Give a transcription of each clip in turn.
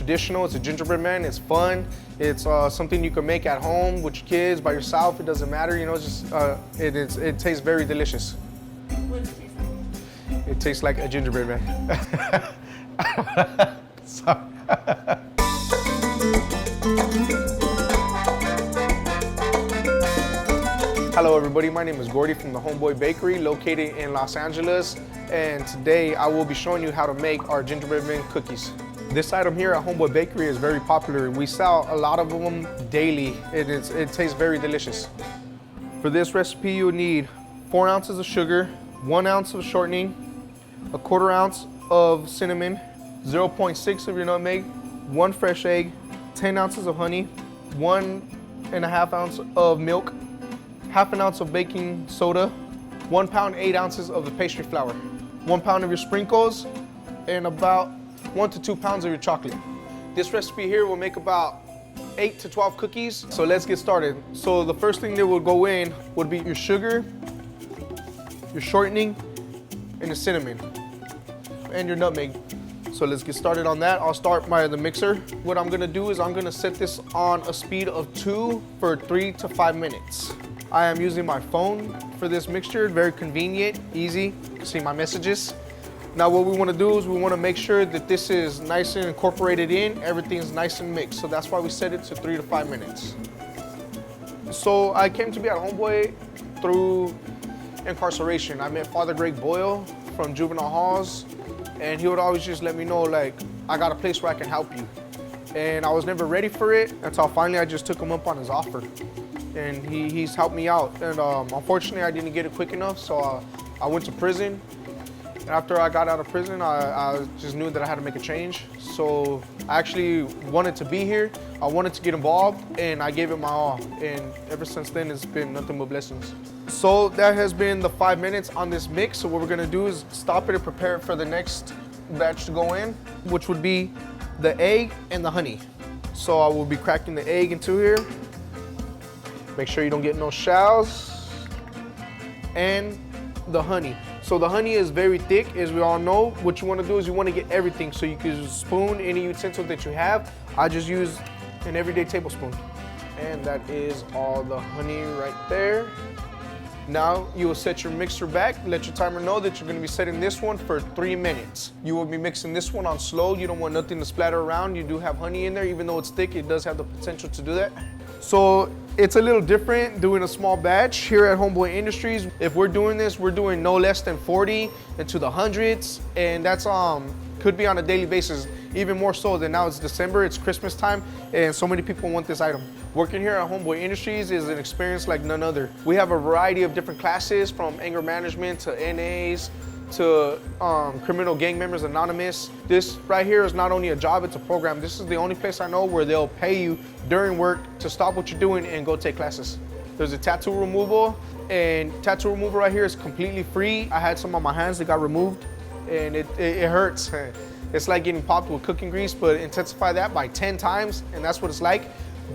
traditional. It's a gingerbread man. It's fun. It's something you can make at home with your kids, by yourself. It doesn't matter. You know, it's just it tastes very delicious. What does it taste like? It tastes like a gingerbread man. Sorry. Hello everybody, my name is Gordy from the Homeboy Bakery located in Los Angeles, and today I will be showing you how to make our gingerbread man cookies. This item here at Homeboy Bakery is very popular. We sell a lot of them daily. It tastes very delicious. For this recipe you'll need 4 ounces of sugar, 1 ounce of shortening, 1/4 ounce of cinnamon, 0.6 of your nutmeg, 1 fresh egg, 10 ounces of honey, 1.5 ounce of milk, 1/2 ounce of baking soda, 1 pound 8 ounces of the pastry flour, 1 pound of your sprinkles, and about 1 to 2 pounds of your chocolate. This recipe here will make about 8 to 12 cookies. So let's get started. So the first thing that will go in would be your sugar, your shortening, and the cinnamon, and your nutmeg. So let's get started on that. I'll start by the mixer. What I'm gonna do is I'm gonna set this on a speed of 2 for 3 to 5 minutes. I am using my phone for this mixture, very convenient, easy. You can see my messages. Now what we wanna do is we wanna make sure that this is nice and incorporated in, everything's nice and mixed. So that's why we set it to 3 to 5 minutes. So I came to be at Homeboy through incarceration. I met Father Greg Boyle from juvenile halls, and he would always just let me know, like, I got a place where I can help you. And I was never ready for it until finally I just took him up on his offer. And he's helped me out. And unfortunately, I didn't get it quick enough, so I went to prison. And after I got out of prison, I just knew that I had to make a change. So I actually wanted to be here. I wanted to get involved, and I gave it my all. And ever since then, it's been nothing but blessings. So that has been the 5 minutes on this mix. So what we're gonna do is stop it and prepare it for the next batch to go in, which would be the egg and the honey. So I will be cracking the egg into here. Make sure you don't get no shells. And the honey. So the honey is very thick, as we all know. What you want to do is you want to get everything. So you can spoon any utensil that you have. I just use an everyday tablespoon. And that is all the honey right there. Now you will set your mixer back. Let your timer know that you're going to be setting this one for 3 minutes. You will be mixing this one on slow. You don't want nothing to splatter around. You do have honey in there. Even though it's thick, it does have the potential to do that. So it's a little different doing a small batch here at Homeboy Industries. If we're doing this, we're doing no less than 40 into the hundreds, and that's could be on a daily basis. Even more so than now. It's December, it's Christmas time, and so many people want this item. Working here at Homeboy Industries is an experience like none other. We have a variety of different classes, from anger management to NAs to criminal gang members anonymous. This right here is not only a job, it's a program. This is the only place I know where they'll pay you during work to stop what you're doing and go take classes. There's a tattoo removal, and tattoo removal right here is completely free. I had some on my hands that got removed, and it hurts. It's like getting popped with cooking grease, but intensify that by 10 times, and that's what it's like.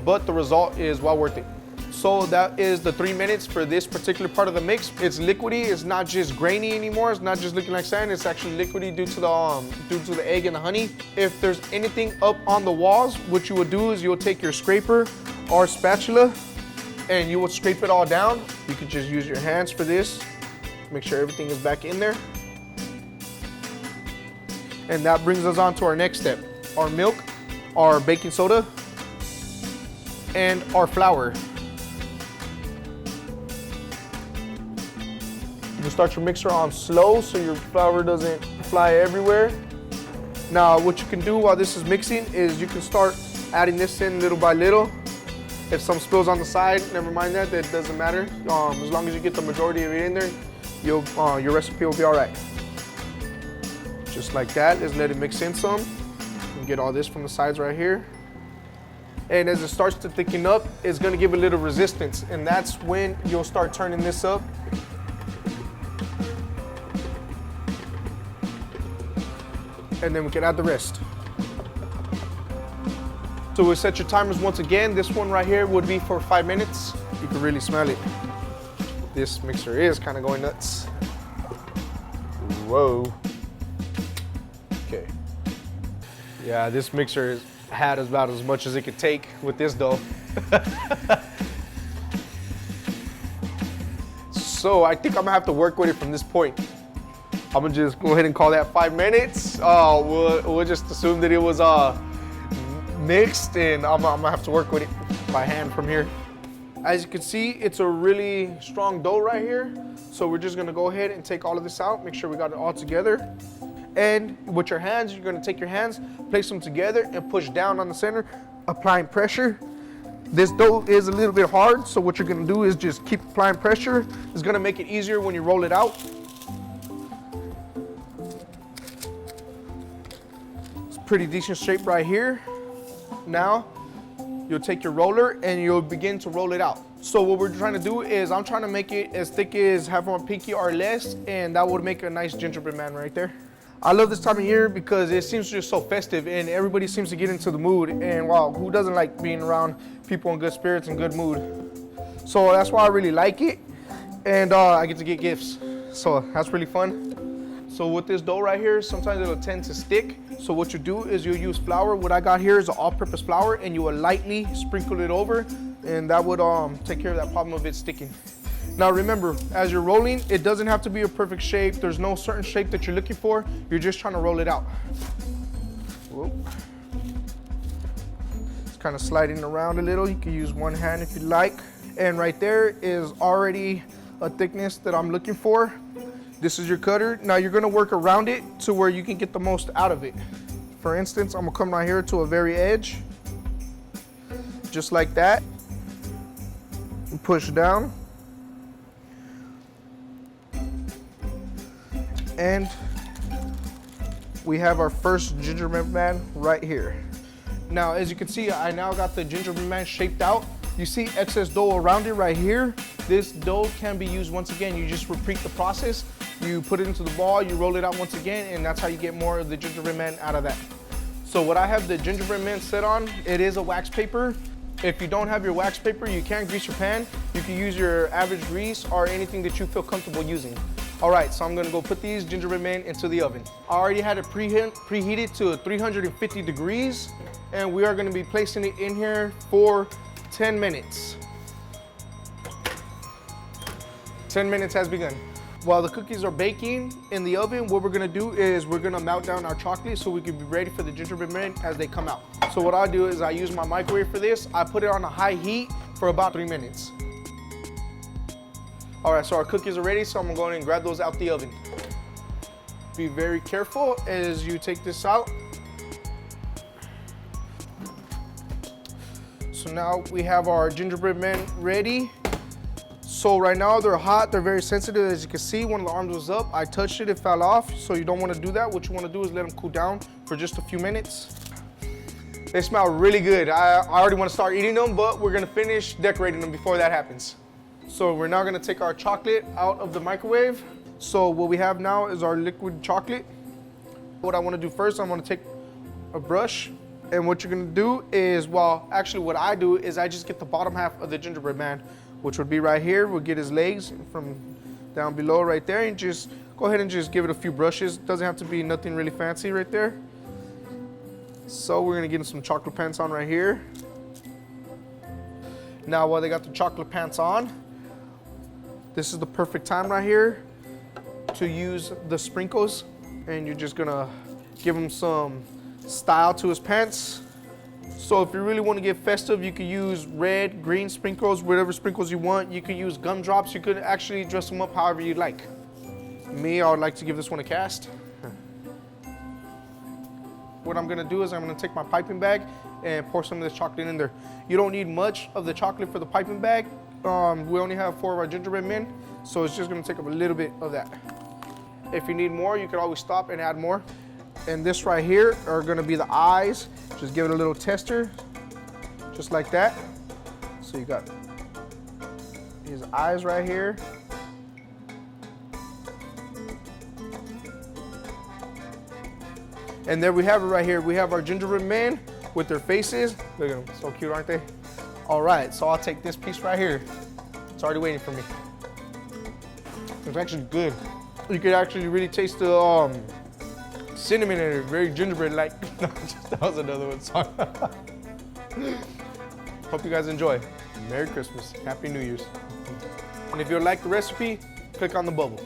But the result is well worth it. So that is the 3 minutes for this particular part of the mix. It's liquidy, it's not just grainy anymore, it's not just looking like sand, it's actually liquidy due to the egg and the honey. If there's anything up on the walls, what you would do is you'll take your scraper or spatula and you would scrape it all down. You could just use your hands for this. Make sure everything is back in there. And that brings us on to our next step. Our milk, our baking soda, and our flour. You can start your mixer on slow so your flour doesn't fly everywhere. Now what you can do while this is mixing is you can start adding this in little by little. If some spills on the side, never mind that doesn't matter. As long as you get the majority of it in there, your recipe will be all right. Just like that, let's let it mix in some. And get all this from the sides right here. And as it starts to thicken up, it's gonna give a little resistance, and that's when you'll start turning this up. And then we can add the rest. So we'll set your timers once again. This one right here would be for 5 minutes. You can really smell it. This mixer is kind of going nuts. Whoa. Okay. Yeah, this mixer I had about as much as it could take with this dough. So I think I'm gonna have to work with it from this point. I'm gonna just go ahead and call that 5 minutes. We'll just assume that it was mixed, and I'm gonna have to work with it by hand from here. As you can see, it's a really strong dough right here. So we're just gonna go ahead and take all of this out, make sure we got it all together. And with your hands, you're gonna take your hands, place them together and push down on the center, applying pressure. This dough is a little bit hard, so what you're gonna do is just keep applying pressure. It's gonna make it easier when you roll it out. It's pretty decent shape right here. Now, you'll take your roller and you'll begin to roll it out. So what we're trying to do is I'm trying to make it as thick as half of my pinky or less, and that would make a nice gingerbread man right there. I love this time of year because it seems just so festive and everybody seems to get into the mood. And wow, who doesn't like being around people in good spirits and good mood? So that's why I really like it. And I get to get gifts. So that's really fun. So with this dough right here, sometimes it'll tend to stick. So what you do is you'll use flour. What I got here is an all-purpose flour, and you will lightly sprinkle it over, and that would take care of that problem of it sticking. Now remember, as you're rolling, it doesn't have to be a perfect shape. There's no certain shape that you're looking for. You're just trying to roll it out. Whoa. It's kind of sliding around a little. You can use one hand if you like. And right there is already a thickness that I'm looking for. This is your cutter. Now you're gonna work around it to where you can get the most out of it. For instance, I'm gonna come right here to a very edge, just like that, and push down. And we have our first gingerbread man right here. Now, as you can see, I now got the gingerbread man shaped out. You see excess dough around it right here. This dough can be used once again. You just repeat the process. You put it into the ball, you roll it out once again, and that's how you get more of the gingerbread man out of that. So what I have the gingerbread man set on, it is a wax paper. If you don't have your wax paper, you can grease your pan. You can use your average grease or anything that you feel comfortable using. All right, so I'm gonna go put these gingerbread men into the oven. I already had it preheated to 350 degrees, and we are gonna be placing it in here for 10 minutes. 10 minutes has begun. While the cookies are baking in the oven, what we're gonna do is we're gonna melt down our chocolate so we can be ready for the gingerbread men as they come out. So what I do is I use my microwave for this. I put it on a high heat for about 3 minutes. All right, so our cookies are ready, so I'm gonna go in and grab those out the oven. Be very careful as you take this out. So now we have our gingerbread men ready. So right now they're hot, they're very sensitive. As you can see, one of the arms was up. I touched it, it fell off. So you don't wanna do that. What you wanna do is let them cool down for just a few minutes. They smell really good. I already wanna start eating them, but we're gonna finish decorating them before that happens. So we're now gonna take our chocolate out of the microwave. So what we have now is our liquid chocolate. What I wanna do first, I'm gonna take a brush, and what you're gonna do is, well, actually what I do is I just get the bottom half of the gingerbread man, which would be right here. We'll get his legs from down below right there, and just go ahead and just give it a few brushes. Doesn't have to be nothing really fancy right there. So we're gonna get some chocolate pants on right here. Now while they got the chocolate pants on, this is the perfect time right here to use the sprinkles, and you're just gonna give him some style to his pants. So if you really want to get festive, you can use red, green sprinkles, whatever sprinkles you want. You can use gumdrops. You could actually dress them up however you like. Me, I would like to give this one a cast. What I'm gonna do is I'm gonna take my piping bag and pour some of this chocolate in there. You don't need much of the chocolate for the piping bag. We only have 4 of our gingerbread men, so it's just gonna take up a little bit of that. If you need more, you can always stop and add more. And this right here are gonna be the eyes. Just give it a little tester, just like that. So you got his eyes right here. And there we have it right here. We have our gingerbread men with their faces. Look at them, so cute, aren't they? All right, so I'll take this piece right here. It's already waiting for me. It's actually good. You could actually really taste the cinnamon in it, very gingerbread-like. That was another one song. Hope you guys enjoy. Merry Christmas, Happy New Year's. And if you like the recipe, click on the bubble.